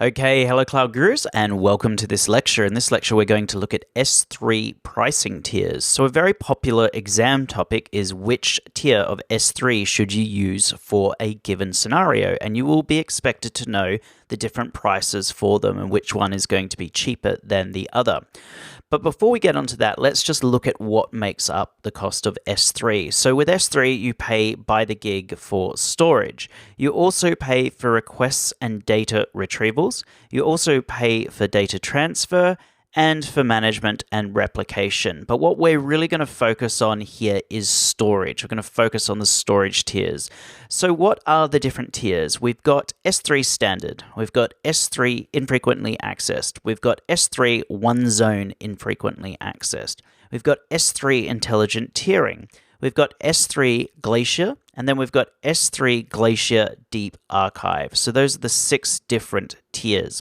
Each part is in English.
Okay, hello Cloud Gurus, and welcome to this lecture. In this lecture, we're going to look at S3 pricing tiers. So a very popular exam topic is which tier of S3 should you use for a given scenario, and you will be expected to know the different prices for them and which one is going to be cheaper than the other. But before we get onto that, let's just look at what makes up the cost of S3. So with S3, you pay by the gig for storage. You also pay for requests and data retrievals. You also pay for data transfer and for management and replication. But what we're really going to focus on here is storage. We're going to focus on the storage tiers. So what are the different tiers? We've got S3 standard. We've got S3 infrequently accessed. We've got S3 one zone infrequently accessed. We've got S3 intelligent tiering. We've got S3 Glacier, and then we've got S3 Glacier Deep Archive. So those are the 6 different tiers.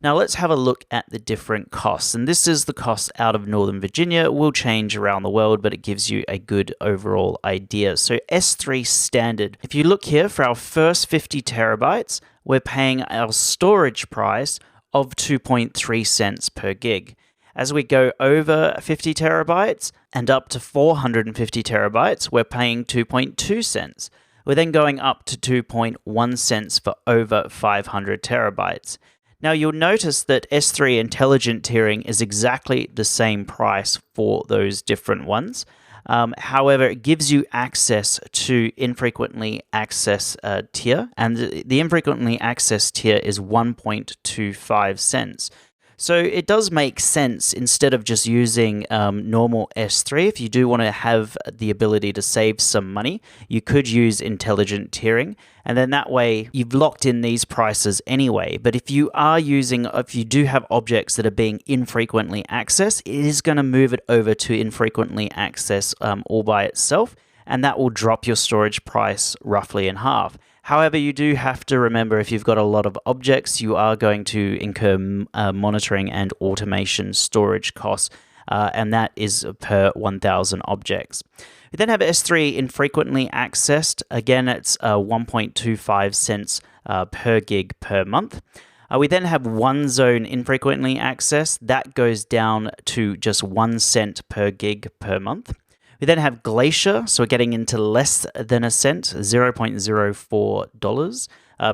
Now let's have a look at the different costs. And this is the cost out of Northern Virginia. It will change around the world, but it gives you a good overall idea. So S3 standard. If you look here for our first 50 terabytes, we're paying our storage price of 2.3 cents per gig. As we go over 50 terabytes and up to 450 terabytes, we're paying 2.2 cents. We're then going up to 2.1 cents for over 500 terabytes. Now you'll notice that S3 intelligent tiering is exactly the same price for those different ones. However, it gives you access to infrequently accessed tier, and the infrequently accessed tier is 1.25 cents. So it does make sense, instead of just using normal S3, if you do want to have the ability to save some money, you could use intelligent tiering, and then that way you've locked in these prices anyway. But if you do have objects that are being infrequently accessed, it is going to move it over to infrequently accessed all by itself, and that will drop your storage price roughly in half. However, you do have to remember, if you've got a lot of objects, you are going to incur monitoring and automation storage costs, and that is per 1,000 objects. We then have S3 infrequently accessed. Again, it's 1.25 cents per gig per month. We then have one zone infrequently accessed. That goes down to just 1 cent per gig per month. We then have Glacier, so we're getting into less than a cent, $0.04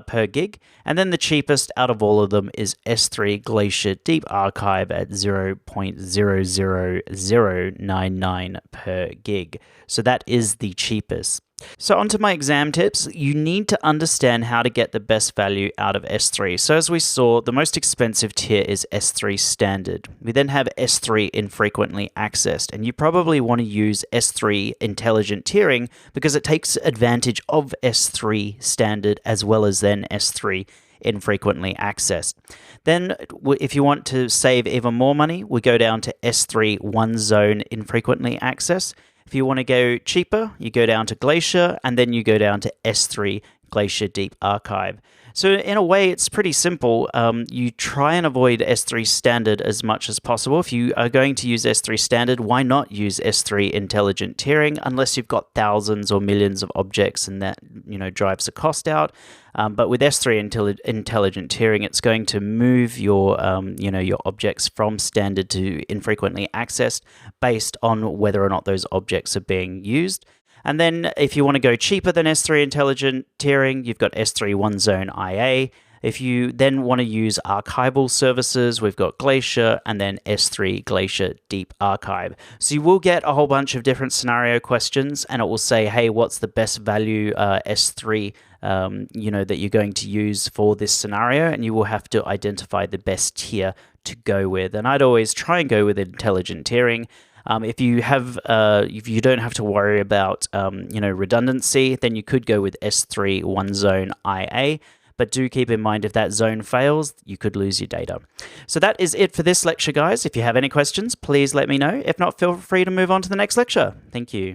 per gig. And then the cheapest out of all of them is S3 Glacier Deep Archive at 0.00099 per gig. So that is the cheapest. So onto my exam tips. You need to understand how to get the best value out of S3. So as we saw, the most expensive tier is S3 standard. We then have S3 infrequently accessed, and you probably want to use S3 intelligent tiering because it takes advantage of S3 standard as well as then S3 infrequently accessed. Then if you want to save even more money, we go down to S3 one zone infrequently accessed. If you want to go cheaper, you go down to Glacier, and then you go down to S3 Glacier Deep Archive. So in a way, it's pretty simple. You try and avoid S3 standard as much as possible. If you are going to use S3 standard, why not use S3 intelligent tiering, unless you've got thousands or millions of objects, and that drives the cost out. But with S3 intelligent tiering, it's going to move your your objects from standard to infrequently accessed based on whether or not those objects are being used. And then if you want to go cheaper than S3 intelligent tiering, you've got S3 one zone IA. If you then want to use archival services, we've got Glacier, and then S3 Glacier Deep Archive. So you will get a whole bunch of different scenario questions, and it will say, hey, what's the best value S3 that you're going to use for this scenario, and you will have to identify the best tier to go with. And I'd always try and go with intelligent tiering. If you don't have to worry about redundancy, then you could go with S3 one zone IA. But do keep in mind, if that zone fails, you could lose your data. So that is it for this lecture, guys. If you have any questions, please let me know. If not, feel free to move on to the next lecture. Thank you.